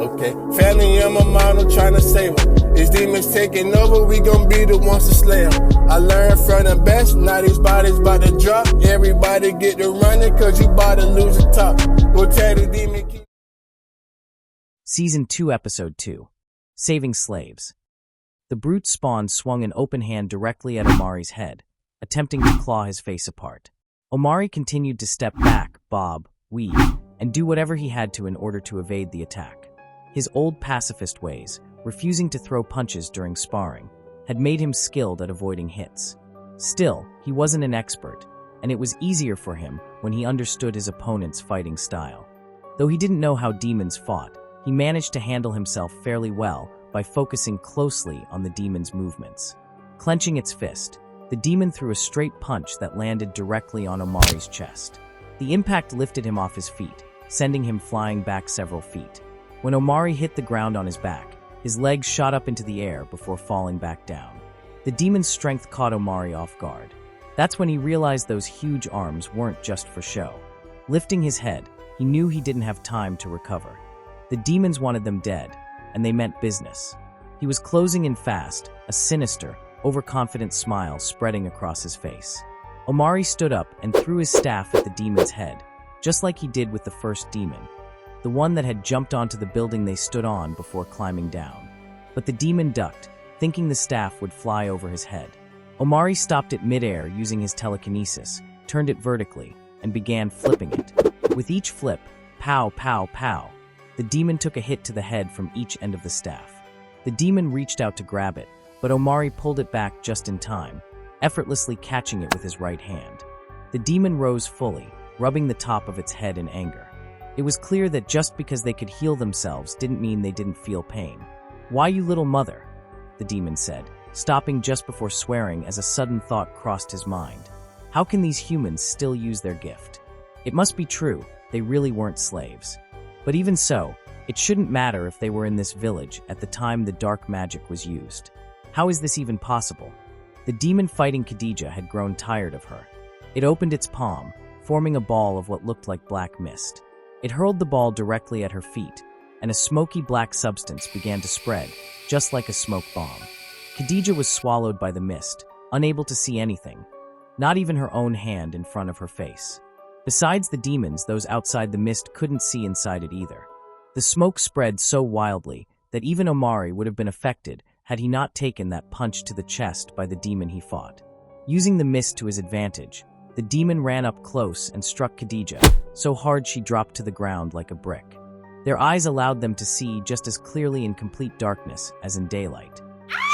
Okay, family on my mind, I'm trying to save them. These demons taking over, we gon' be the ones to slay them. I learned from the best, now these bodies about to drop. Everybody get to running, cause you about to lose the top. We'll tell the demon keep. Season 2, Episode 2. Saving Slaves. The brute spawn swung an open hand directly at Omari's head, attempting to claw his face apart. Omari continued to step back, bob, weave, and do whatever he had to in order to evade the attack. His old pacifist ways, refusing to throw punches during sparring, had made him skilled at avoiding hits. Still, he wasn't an expert, and it was easier for him when he understood his opponent's fighting style. Though he didn't know how demons fought, he managed to handle himself fairly well by focusing closely on the demon's movements. Clenching its fist, the demon threw a straight punch that landed directly on Omari's chest. The impact lifted him off his feet, sending him flying back several feet. When Omari hit the ground on his back, his legs shot up into the air before falling back down. The demon's strength caught Omari off guard. That's when he realized those huge arms weren't just for show. Lifting his head, he knew he didn't have time to recover. The demons wanted them dead, and they meant business. He was closing in fast, a sinister, overconfident smile spreading across his face. Omari stood up and threw his staff at the demon's head, just like he did with the first demon, the one that had jumped onto the building they stood on before climbing down. But the demon ducked, thinking the staff would fly over his head. Omari stopped it midair using his telekinesis, turned it vertically, and began flipping it. With each flip, pow, pow, pow, the demon took a hit to the head from each end of the staff. The demon reached out to grab it, but Omari pulled it back just in time, effortlessly catching it with his right hand. The demon rose fully, rubbing the top of its head in anger. It was clear that just because they could heal themselves didn't mean they didn't feel pain. "Why, you little mother?" the demon said, stopping just before swearing as a sudden thought crossed his mind. How can these humans still use their gift? It must be true, they really weren't slaves. But even so, it shouldn't matter if they were in this village at the time the dark magic was used. How is this even possible? The demon fighting Khadija had grown tired of her. It opened its palm, forming a ball of what looked like black mist. It hurled the ball directly at her feet, and a smoky black substance began to spread, just like a smoke bomb. Khadija was swallowed by the mist, unable to see anything, not even her own hand in front of her face. Besides the demons, those outside the mist couldn't see inside it either. The smoke spread so wildly that even Omari would have been affected had he not taken that punch to the chest by the demon he fought. Using the mist to his advantage, the demon ran up close and struck Khadija, so hard she dropped to the ground like a brick. Their eyes allowed them to see just as clearly in complete darkness as in daylight.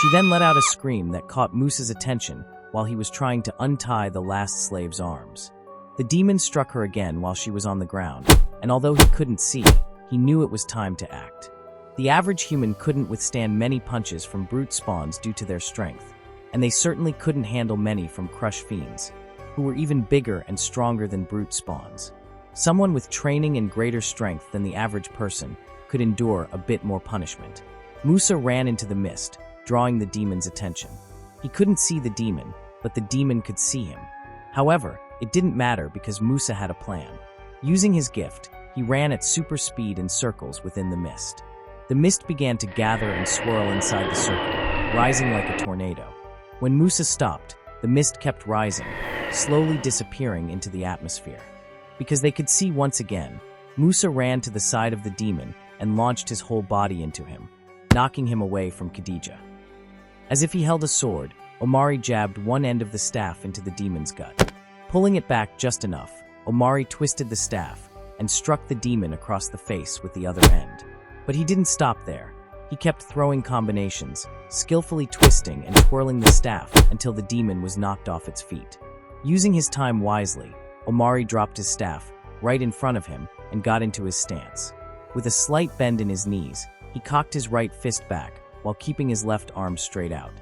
She then let out a scream that caught Musa's attention while he was trying to untie the last slave's arms. The demon struck her again while she was on the ground, and although he couldn't see, he knew it was time to act. The average human couldn't withstand many punches from brute spawns due to their strength, and they certainly couldn't handle many from Crush Fiends, who were even bigger and stronger than brute spawns. Someone with training and greater strength than the average person could endure a bit more punishment. Musa ran into the mist, drawing the demon's attention. He couldn't see the demon, but the demon could see him. However, it didn't matter because Musa had a plan. Using his gift, he ran at super speed in circles within the mist. The mist began to gather and swirl inside the circle, rising like a tornado. When Musa stopped, the mist kept rising, slowly disappearing into the atmosphere. Because they could see once again, Musa ran to the side of the demon and launched his whole body into him, knocking him away from Khadija. As if he held a sword, Omari jabbed one end of the staff into the demon's gut. Pulling it back just enough, Omari twisted the staff and struck the demon across the face with the other end. But he didn't stop there. He kept throwing combinations, skillfully twisting and twirling the staff until the demon was knocked off its feet. Using his time wisely, Omari dropped his staff right in front of him and got into his stance. With a slight bend in his knees, he cocked his right fist back while keeping his left arm straight out.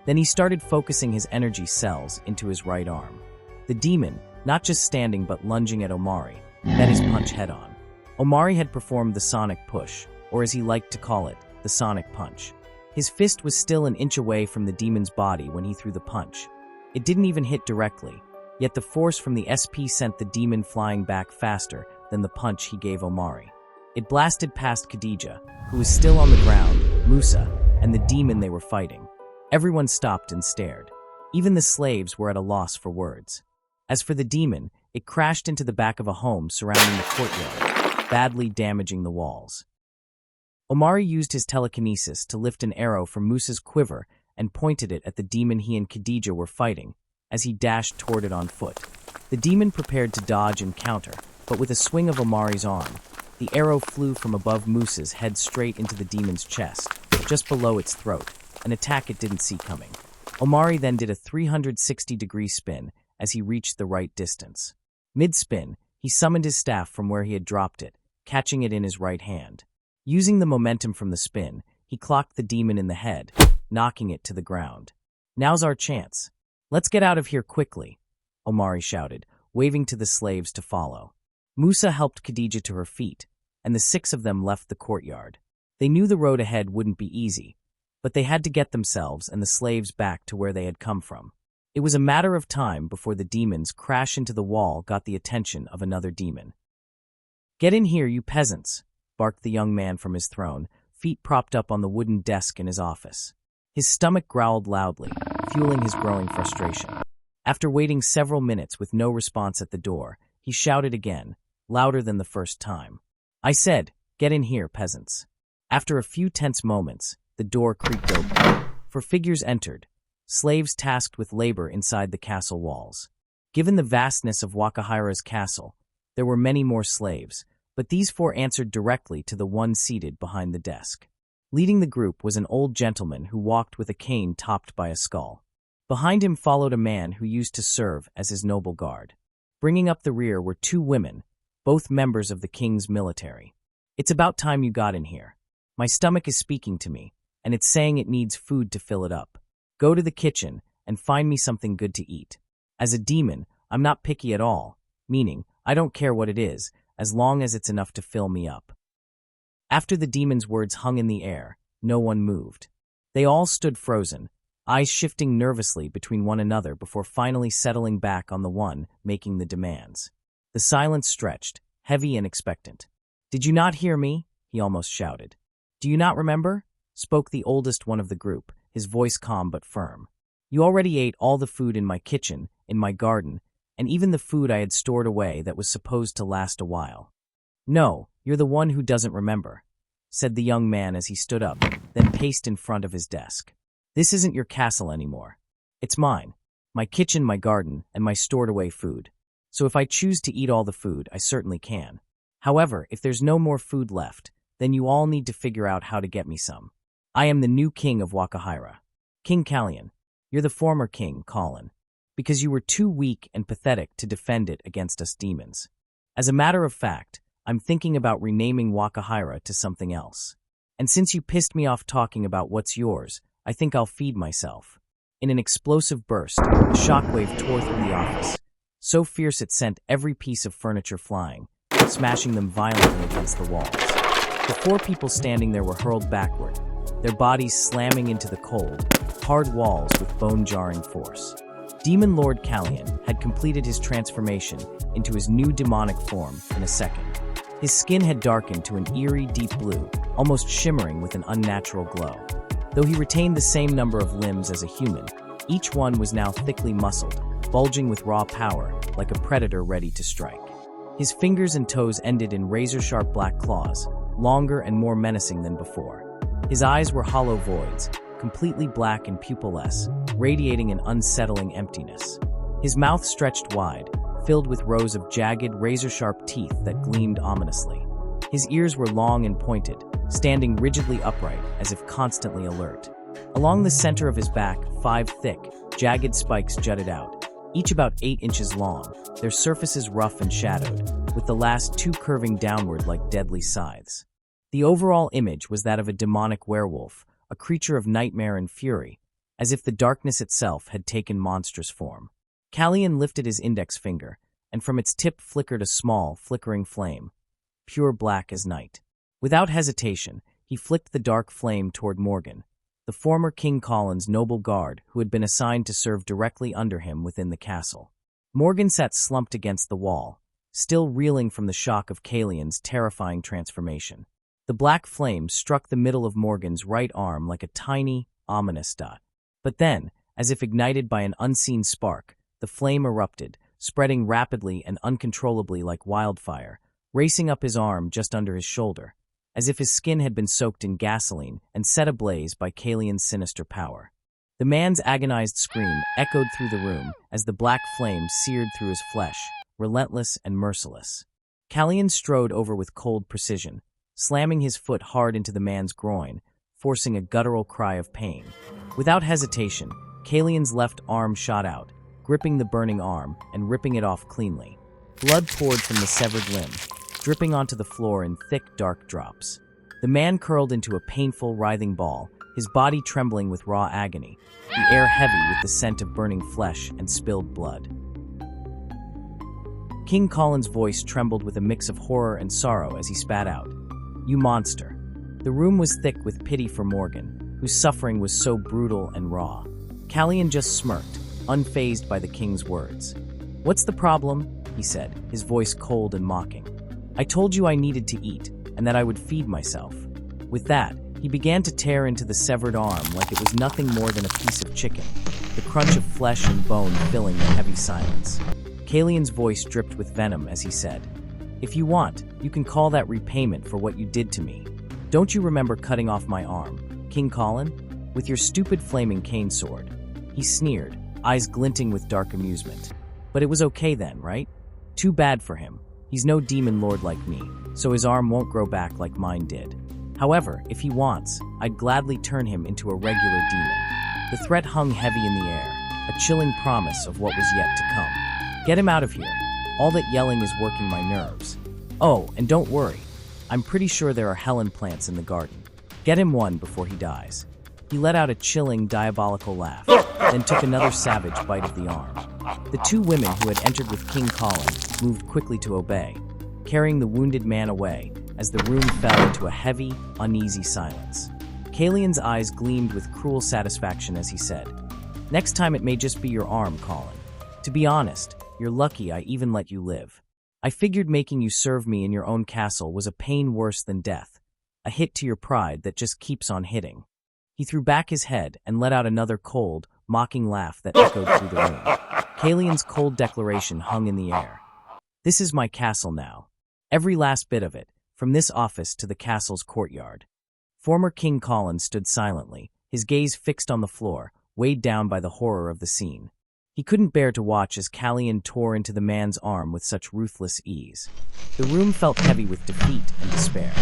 Then he started focusing his energy cells into his right arm. The demon, not just standing but lunging at Omari, met his punch head-on. Omari had performed the sonic push, or as he liked to call it, the sonic punch. His fist was still an inch away from the demon's body when he threw the punch. It didn't even hit directly, yet the force from the SP sent the demon flying back faster than the punch he gave Omari. It blasted past Khadija, who was still on the ground, Musa, and the demon they were fighting. Everyone stopped and stared. Even the slaves were at a loss for words. As for the demon, it crashed into the back of a home surrounding the courtyard, badly damaging the walls. Omari used his telekinesis to lift an arrow from Musa's quiver and pointed it at the demon he and Khadija were fighting, as he dashed toward it on foot. The demon prepared to dodge and counter, but with a swing of Omari's arm, the arrow flew from above Musa's head straight into the demon's chest, just below its throat, an attack it didn't see coming. Omari then did a 360-degree spin as he reached the right distance. Mid-spin, he summoned his staff from where he had dropped it, catching it in his right hand. Using the momentum from the spin, he clocked the demon in the head, knocking it to the ground. "Now's our chance. Let's get out of here quickly," Omari shouted, waving to the slaves to follow. Musa helped Khadija to her feet, and the 6 of them left the courtyard. They knew the road ahead wouldn't be easy, but they had to get themselves and the slaves back to where they had come from. It was a matter of time before the demon's crash into the wall got the attention of another demon. "Get in here, you peasants," barked the young man from his throne, feet propped up on the wooden desk in his office. His stomach growled loudly, fueling his growing frustration. After waiting several minutes with no response at the door, he shouted again, louder than the first time. "I said, get in here, peasants." After a few tense moments, the door creaked open. For figures entered, slaves tasked with labor inside the castle walls. Given the vastness of Wakahira's castle, there were many more slaves, but these 4 answered directly to the one seated behind the desk. Leading the group was an old gentleman who walked with a cane topped by a skull. Behind him followed a man who used to serve as his noble guard. Bringing up the rear were 2 women, both members of the king's military. "It's about time you got in here. My stomach is speaking to me, and it's saying it needs food to fill it up. Go to the kitchen and find me something good to eat. As a demon, I'm not picky at all, meaning I don't care what it is, as long as it's enough to fill me up." After the demon's words hung in the air, no one moved. They all stood frozen, eyes shifting nervously between one another before finally settling back on the one making the demands. The silence stretched, heavy and expectant. "Did you not hear me?" he almost shouted. "Do you not remember?" spoke the oldest one of the group, his voice calm but firm. "You already ate all the food in my kitchen, in my garden, and even the food I had stored away that was supposed to last a while." "No, you're the one who doesn't remember," said the young man as he stood up, then paced in front of his desk. "This isn't your castle anymore. It's mine, my kitchen, my garden, and my stored-away food. So if I choose to eat all the food, I certainly can. However, if there's no more food left, then you all need to figure out how to get me some. I am the new king of Wakahira. King Kallian. You're the former king, Colin, because you were too weak and pathetic to defend it against us demons. As a matter of fact, I'm thinking about renaming Wakahira to something else. And since you pissed me off talking about what's yours, I think I'll feed myself." In an explosive burst, a shockwave tore through the office, so fierce it sent every piece of furniture flying, smashing them violently against the walls. The 4 people standing there were hurled backward, their bodies slamming into the cold, hard walls with bone-jarring force. Demon Lord Kallian had completed his transformation into his new demonic form in a second. His skin had darkened to an eerie deep blue, almost shimmering with an unnatural glow. Though he retained the same number of limbs as a human, each one was now thickly muscled, bulging with raw power, like a predator ready to strike. His fingers and toes ended in razor-sharp black claws, longer and more menacing than before. His eyes were hollow voids, completely black and pupilless, radiating an unsettling emptiness. His mouth stretched wide, filled with rows of jagged, razor-sharp teeth that gleamed ominously. His ears were long and pointed, standing rigidly upright as if constantly alert. Along the center of his back, 5 thick, jagged spikes jutted out, each about 8 inches long, their surfaces rough and shadowed, with the last 2 curving downward like deadly scythes. The overall image was that of a demonic werewolf, a creature of nightmare and fury, as if the darkness itself had taken monstrous form. Kallian lifted his index finger, and from its tip flickered a small, flickering flame, pure black as night. Without hesitation, he flicked the dark flame toward Morgan, the former King Colin's noble guard who had been assigned to serve directly under him within the castle. Morgan sat slumped against the wall, still reeling from the shock of Kalian's terrifying transformation. The black flame struck the middle of Morgan's right arm like a tiny, ominous dot. But then, as if ignited by an unseen spark, the flame erupted, spreading rapidly and uncontrollably like wildfire, racing up his arm just under his shoulder, as if his skin had been soaked in gasoline and set ablaze by Kalian's sinister power. The man's agonized scream echoed through the room as the black flame seared through his flesh, relentless and merciless. Kalian strode over with cold precision, slamming his foot hard into the man's groin, forcing a guttural cry of pain. Without hesitation, Kalian's left arm shot out, gripping the burning arm and ripping it off cleanly. Blood poured from the severed limb, dripping onto the floor in thick, dark drops. The man curled into a painful, writhing ball, his body trembling with raw agony, the air heavy with the scent of burning flesh and spilled blood. King Colin's voice trembled with a mix of horror and sorrow as he spat out, "You monster." The room was thick with pity for Morgan, whose suffering was so brutal and raw. Kalian just smirked, unfazed by the king's words. "What's the problem?" he said, his voice cold and mocking. "I told you I needed to eat, and that I would feed myself." With that, he began to tear into the severed arm like it was nothing more than a piece of chicken, the crunch of flesh and bone filling the heavy silence. Kalian's voice dripped with venom as he said, "If you want, you can call that repayment for what you did to me. Don't you remember cutting off my arm, King Colin? With your stupid flaming cane sword." He sneered, eyes glinting with dark amusement. "But it was okay then, right? Too bad for him. He's no demon lord like me, so his arm won't grow back like mine did. However, if he wants, I'd gladly turn him into a regular demon." The threat hung heavy in the air, a chilling promise of what was yet to come. "Get him out of here. All that yelling is working my nerves. Oh, and don't worry. I'm pretty sure there are Helen plants in the garden. Get him one before he dies." He let out a chilling, diabolical laugh, then took another savage bite of the arm. The two women who had entered with King Colin moved quickly to obey, carrying the wounded man away as the room fell into a heavy, uneasy silence. Kalian's eyes gleamed with cruel satisfaction as he said, "Next time it may just be your arm, Colin. To be honest, you're lucky I even let you live. I figured making you serve me in your own castle was a pain worse than death, a hit to your pride that just keeps on hitting." He threw back his head and let out another cold, mocking laugh that echoed through the room. Kalian's cold declaration hung in the air. "This is my castle now. Every last bit of it, from this office to the castle's courtyard." Former King Colin stood silently, his gaze fixed on the floor, weighed down by the horror of the scene. He couldn't bear to watch as Kalian tore into the man's arm with such ruthless ease. The room felt heavy with defeat and despair.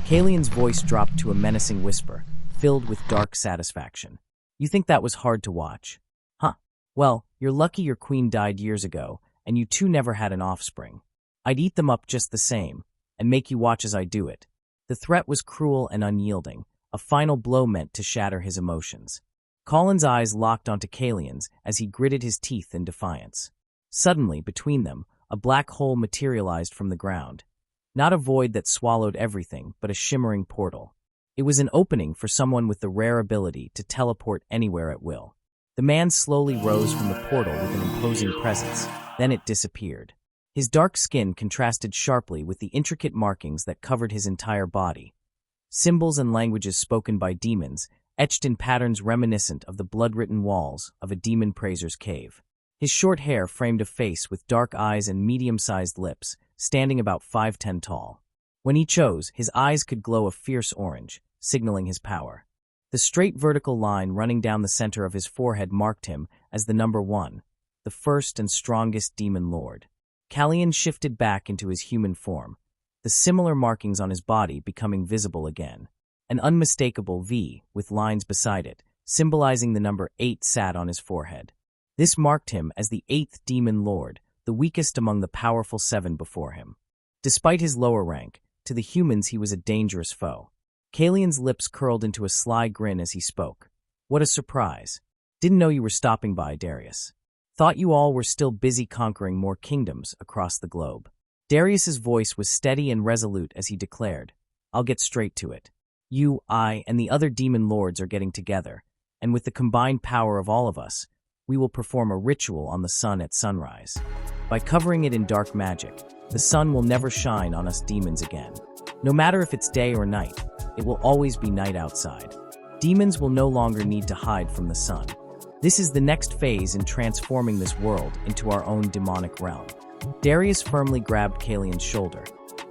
Kalian's voice dropped to a menacing whisper, filled with dark satisfaction. "You think that was hard to watch? Huh. Well, you're lucky your queen died years ago, and you two never had an offspring. I'd eat them up just the same, and make you watch as I do it." The threat was cruel and unyielding, a final blow meant to shatter his emotions. Colin's eyes locked onto Kalian's as he gritted his teeth in defiance. Suddenly, between them, a black hole materialized from the ground. Not a void that swallowed everything, but a shimmering portal. It was an opening for someone with the rare ability to teleport anywhere at will. The man slowly rose from the portal with an imposing presence, then it disappeared. His dark skin contrasted sharply with the intricate markings that covered his entire body. Symbols and languages spoken by demons, etched in patterns reminiscent of the blood-written walls of a demon praiser's cave. His short hair framed a face with dark eyes and medium-sized lips, standing about 5'10" tall. When he chose, his eyes could glow a fierce orange, signaling his power. The straight vertical line running down the center of his forehead marked him as the number 1, the first and strongest demon lord. Kalian shifted back into his human form, the similar markings on his body becoming visible again. An unmistakable V with lines beside it, symbolizing the number 8 sat on his forehead. This marked him as the 8th demon lord, the weakest among the powerful 7 before him. Despite his lower rank, to the humans he was a dangerous foe. Kalian's lips curled into a sly grin as he spoke. "What a surprise. Didn't know you were stopping by, Darius. Thought you all were still busy conquering more kingdoms across the globe." Darius's voice was steady and resolute as he declared, "I'll get straight to it. You, I, and the other demon lords are getting together, and with the combined power of all of us, we will perform a ritual on the sun at sunrise. By covering it in dark magic, the sun will never shine on us demons again. No matter if it's day or night, it will always be night outside. Demons will no longer need to hide from the sun. This is the next phase in transforming this world into our own demonic realm. Darius firmly grabbed Kalian's shoulder,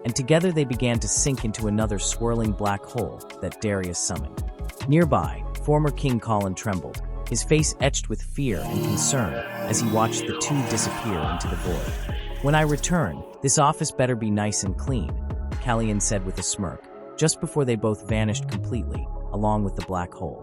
and together they began to sink into another swirling black hole that Darius summoned. Nearby, former King Colin trembled, his face etched with fear and concern as he watched the two disappear into the void. "When I return, this office better be nice and clean," Kalian said with a smirk, just before they both vanished completely, along with the black hole.